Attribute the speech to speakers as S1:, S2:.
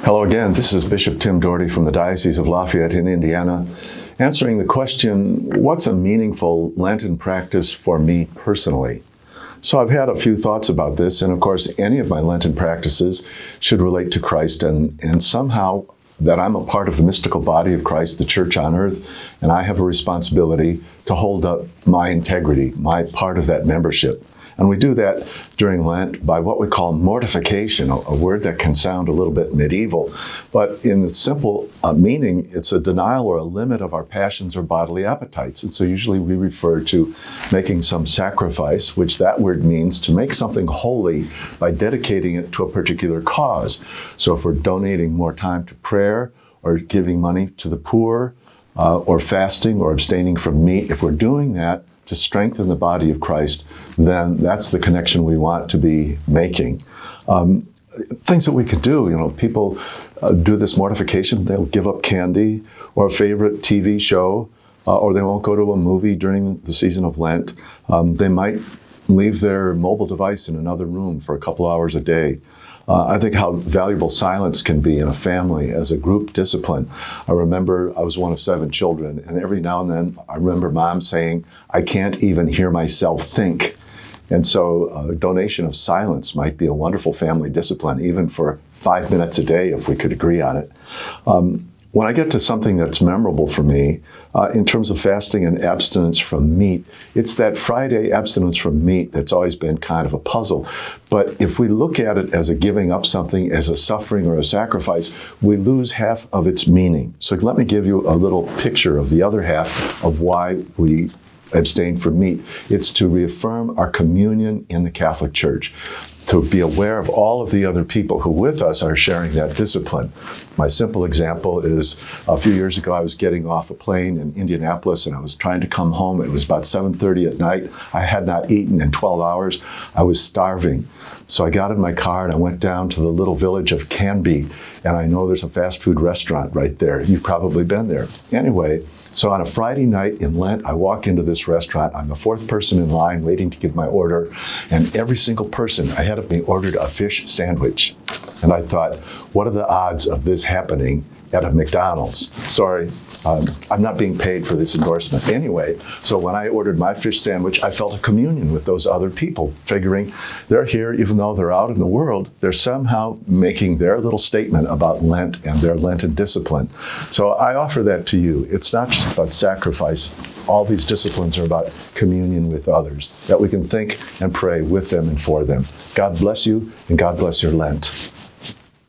S1: Hello again, this is Bishop Tim Doherty from the Diocese of Lafayette-in-Indiana, answering the question, what's a meaningful Lenten practice for me personally? So I've had a few thoughts about this, and of course any of my Lenten practices should relate to Christ and somehow that I'm a part of the mystical body of Christ, the church on earth, and I have a responsibility to hold up my integrity, my part of that membership. And we do that during Lent by what we call mortification, a word that can sound a little bit medieval, but in the simple meaning, it's a denial or a limit of our passions or bodily appetites. And so usually we refer to making some sacrifice, which that word means to make something holy by dedicating it to a particular cause. So if we're donating more time to prayer or giving money to the poor or fasting or abstaining from meat, if we're doing that to strengthen the body of Christ, then that's the connection we want to be making. Things that we could do, people do this mortification. They'll give up candy or a favorite TV show, or they won't go to a movie during the season of Lent. They might leave their mobile device in another room for a couple hours a day. I think how valuable silence can be in a family as a group discipline. I remember I was one of 7 children, and every now and then I remember Mom saying, "I can't even hear myself think." And so a donation of silence might be a wonderful family discipline, even for 5 minutes a day if we could agree on it. When I get to something that's memorable for me, in terms of fasting and abstinence from meat, it's that Friday abstinence from meat that's always been kind of a puzzle. But if we look at it as a giving up something, as a suffering or a sacrifice, we lose half of its meaning. So let me give you a little picture of the other half of why we abstain from meat. It's to reaffirm our communion in the Catholic Church, to be aware of all of the other people who with us are sharing that discipline. My simple example is a few years ago I was getting off a plane in Indianapolis and I was trying to come home. It was about 7:30 at night. I had not eaten in 12 hours. I was starving. So I got in my car and I went down to the little village of Canby, and I know there's a fast food restaurant right there. You've probably been there. Anyway, so on a Friday night in Lent, I walk into this restaurant. I'm the 4th person in line waiting to give my order, and every single person ahead of me ordered a fish sandwich. And I thought, what are the odds of this happening at a McDonald's? Sorry, I'm not being paid for this endorsement. Anyway, so when I ordered my fish sandwich, I felt a communion with those other people, figuring they're here, even though they're out in the world, they're somehow making their little statement about Lent and their Lenten discipline. So I offer that to you. It's not just about sacrifice. All these disciplines are about communion with others, that we can think and pray with them and for them. God bless you, and God bless your Lent.